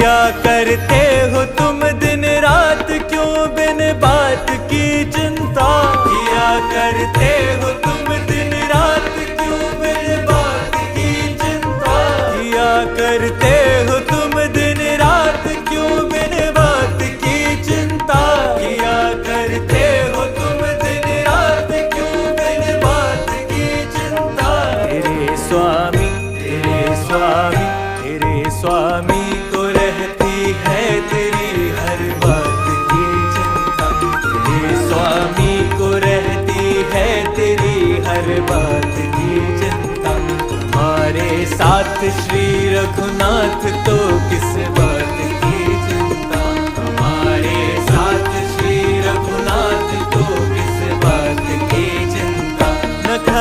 किया करते हो तुम दिन रात क्यों बिन बात की चिंता। किया करते हो तुम दिन रात क्यों बिन बात की चिंता। किया करते हो तुम दिन रात क्यों बिन बात की चिंता। किया करते हो तुम दिन रात क्यों बिन बात की चिंता। तेरे स्वामी स्वामी को रहती है तेरी हर बात की चिंता। तेरे स्वामी को रहती है तेरी हर बात की चिंता। हमारे साथ श्री रघुनाथ तो किस बात